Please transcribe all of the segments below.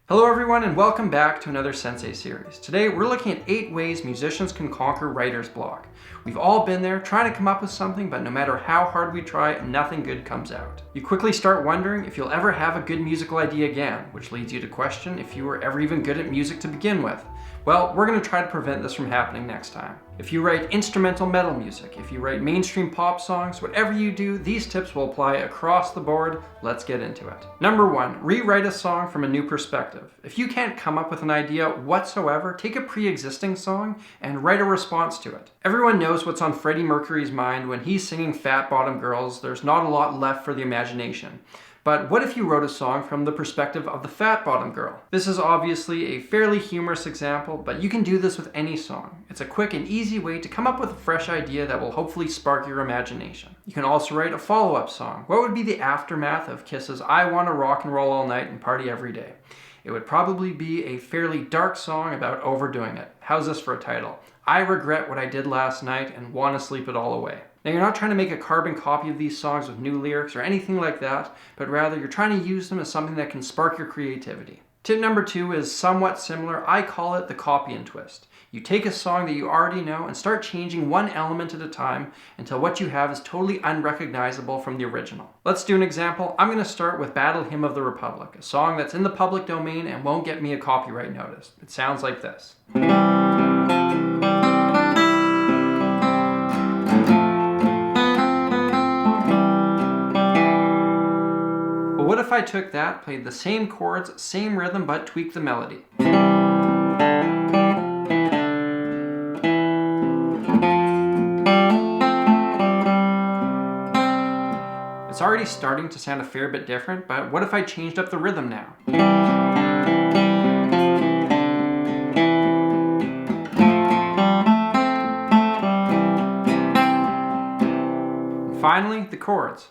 Hello everyone and welcome back to another Sensei series. Today we're looking at 8 ways musicians can conquer writer's block. We've all been there trying to come up with something, but no matter how hard we try, nothing good comes out. You quickly start wondering if you'll ever have a good musical idea again, which leads you to question if you were ever even good at music to begin with. Well, we're going to try to prevent this from happening next time. If you write instrumental metal music, if you write mainstream pop songs, whatever you do, these tips will apply across the board. Let's get into it. Number 1, rewrite a song from a new perspective. If you can't come up with an idea whatsoever, take a pre-existing song and write a response to it. Everyone knows what's on Freddie Mercury's mind when he's singing Fat Bottom Girls. There's not a lot left for the imagination. But what if you wrote a song from the perspective of the fat bottom girl? This is obviously a fairly humorous example, but you can do this with any song. It's a quick and easy way to come up with a fresh idea that will hopefully spark your imagination. You can also write a follow-up song. What would be the aftermath of Kiss's I Wanna Rock and Roll All Night and Party Every Day? It would probably be a fairly dark song about overdoing it. How's this for a title? I regret what I did last night and want to sleep it all away. Now, you're not trying to make a carbon copy of these songs with new lyrics or anything like that, but rather you're trying to use them as something that can spark your creativity. Tip number 2 is somewhat similar. I call it the copy and twist. You take a song that you already know and start changing one element at a time until what you have is totally unrecognizable from the original. Let's do an example. I'm going to start with Battle Hymn of the Republic, a song that's in the public domain and won't get me a copyright notice. It sounds like this. What if I took that, played the same chords, same rhythm, but tweaked the melody? It's already starting to sound a fair bit different, but what if I changed up the rhythm now? And finally, the chords.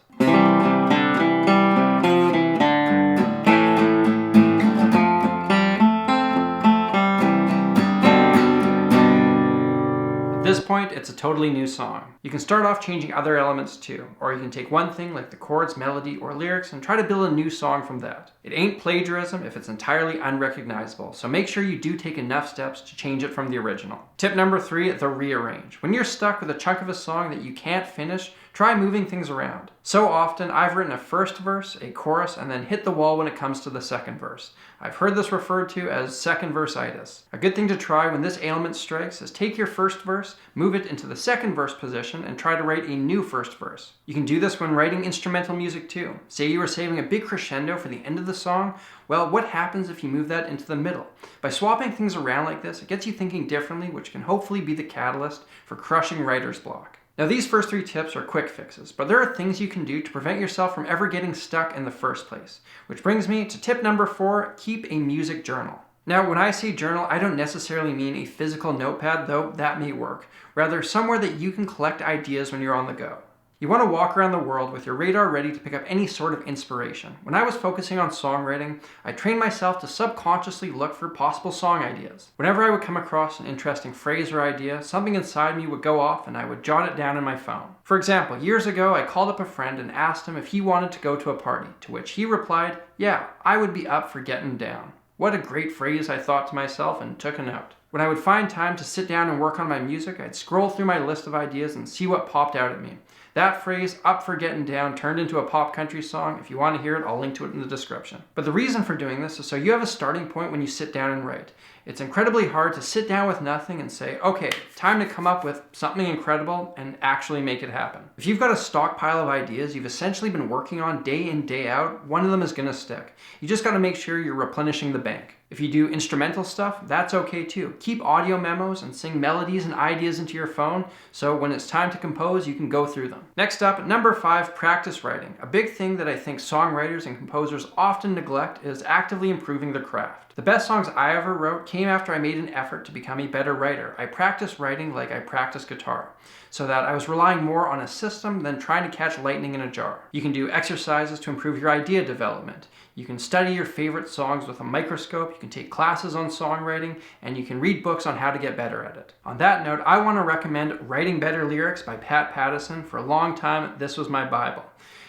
At this point, it's a totally new song. You can start off changing other elements too, or you can take one thing like the chords, melody, or lyrics and try to build a new song from that. It ain't plagiarism if it's entirely unrecognizable, so make sure you do take enough steps to change it from the original. Tip number 3, the rearrange. When you're stuck with a chunk of a song that you can't finish, try moving things around. So often, I've written a first verse, a chorus, and then hit the wall when it comes to the second verse. I've heard this referred to as second verse-itis. A good thing to try when this ailment strikes is take your first verse, move it into the second verse position, and try to write a new first verse. You can do this when writing instrumental music too. Say you were saving a big crescendo for the end of the song. Well, what happens if you move that into the middle? By swapping things around like this, it gets you thinking differently, which can hopefully be the catalyst for crushing writer's block. Now, these first 3 tips are quick fixes, but there are things you can do to prevent yourself from ever getting stuck in the first place. Which brings me to tip number 4, keep a music journal. Now, when I say journal, I don't necessarily mean a physical notepad, though that may work. Rather, somewhere that you can collect ideas when you're on the go. You want to walk around the world with your radar ready to pick up any sort of inspiration. When I was focusing on songwriting, I trained myself to subconsciously look for possible song ideas. Whenever I would come across an interesting phrase or idea, something inside me would go off and I would jot it down in my phone. For example, years ago, I called up a friend and asked him if he wanted to go to a party, to which he replied, "Yeah, I would be up for getting down." What a great phrase, I thought to myself and took a note. When I would find time to sit down and work on my music, I'd scroll through my list of ideas and see what popped out at me. That phrase, "up for getting down," turned into a pop country song. If you want to hear it, I'll link to it in the description. But the reason for doing this is so you have a starting point when you sit down and write. It's incredibly hard to sit down with nothing and say, okay, time to come up with something incredible and actually make it happen. If you've got a stockpile of ideas you've essentially been working on day in, day out, one of them is going to stick. You just got to make sure you're replenishing the bank. If you do instrumental stuff, that's okay too. Keep audio memos and sing melodies and ideas into your phone, so when it's time to compose, you can go through them. Next up, number 5, practice writing. A big thing that I think songwriters and composers often neglect is actively improving their craft. The best songs I ever wrote came after I made an effort to become a better writer. I practiced writing like I practiced guitar, so that I was relying more on a system than trying to catch lightning in a jar. You can do exercises to improve your idea development. You can study your favorite songs with a microscope, you can take classes on songwriting, and you can read books on how to get better at it. On that note, I want to recommend Writing Better Lyrics by Pat Pattison. For a long time, this was my Bible.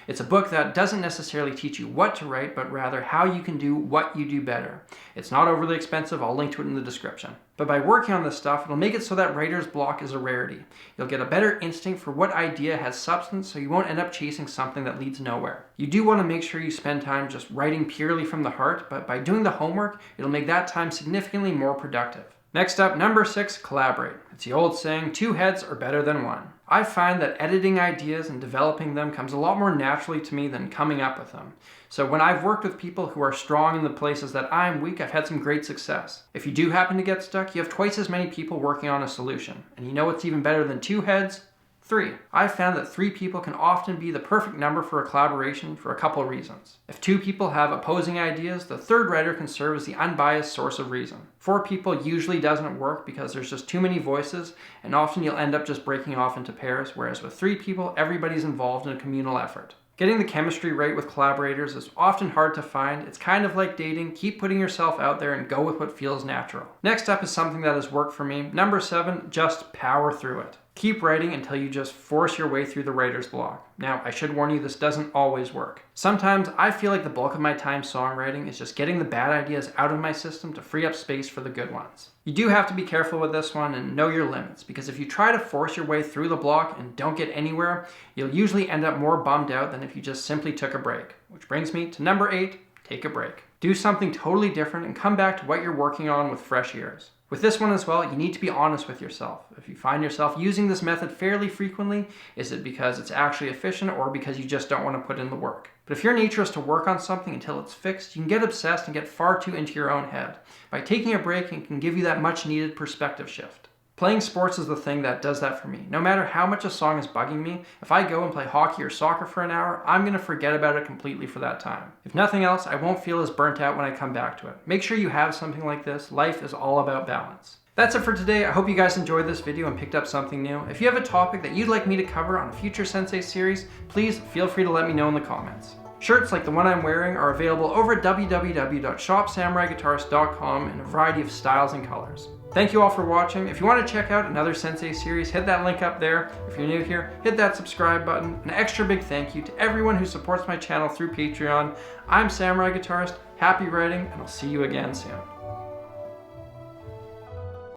It's a book that doesn't necessarily teach you what to write, but rather how you can do what you do better. It's not overly expensive, I'll link to it in the description. But by working on this stuff, it'll make it so that writer's block is a rarity. You'll get a better instinct for what idea has substance, so you won't end up chasing something that leads nowhere. You do want to make sure you spend time just writing purely from the heart, but by doing the homework, it'll make that time significantly more productive. Next up, number 6, collaborate. It's the old saying, 2 heads are better than 1. I find that editing ideas and developing them comes a lot more naturally to me than coming up with them. So when I've worked with people who are strong in the places that I'm weak, I've had some great success. If you do happen to get stuck, you have twice as many people working on a solution. And you know what's even better than 2 heads? 3. I've found that 3 people can often be the perfect number for a collaboration for a couple of reasons. If 2 people have opposing ideas, the third writer can serve as the unbiased source of reason. 4 people usually doesn't work because there's just too many voices, and often you'll end up just breaking off into pairs, whereas with 3 people, everybody's involved in a communal effort. Getting the chemistry right with collaborators is often hard to find. It's kind of like dating. Keep putting yourself out there and go with what feels natural. Next up is something that has worked for me. Number 7, just power through it. Keep writing until you just force your way through the writer's block. Now, I should warn you, this doesn't always work. Sometimes I feel like the bulk of my time songwriting is just getting the bad ideas out of my system to free up space for the good ones. You do have to be careful with this one and know your limits, because if you try to force your way through the block and don't get anywhere, you'll usually end up more bummed out than if you just simply took a break. Which brings me to number 8, take a break. Do something totally different and come back to what you're working on with fresh ears. With this one as well, you need to be honest with yourself. If you find yourself using this method fairly frequently, is it because it's actually efficient or because you just don't want to put in the work? But if your nature is to work on something until it's fixed, you can get obsessed and get far too into your own head. By taking a break, it can give you that much needed perspective shift. Playing sports is the thing that does that for me. No matter how much a song is bugging me, if I go and play hockey or soccer for an hour, I'm going to forget about it completely for that time. If nothing else, I won't feel as burnt out when I come back to it. Make sure you have something like this. Life is all about balance. That's it for today. I hope you guys enjoyed this video and picked up something new. If you have a topic that you'd like me to cover on a future Sensei series, please feel free to let me know in the comments. Shirts like the one I'm wearing are available over at www.shopsamuraiguitarist.com in a variety of styles and colors. Thank you all for watching. If you want to check out another Sensei series, hit that link up there. If you're new here, hit that subscribe button. An extra big thank you to everyone who supports my channel through Patreon. I'm Samurai Guitarist, happy writing, and I'll see you again soon.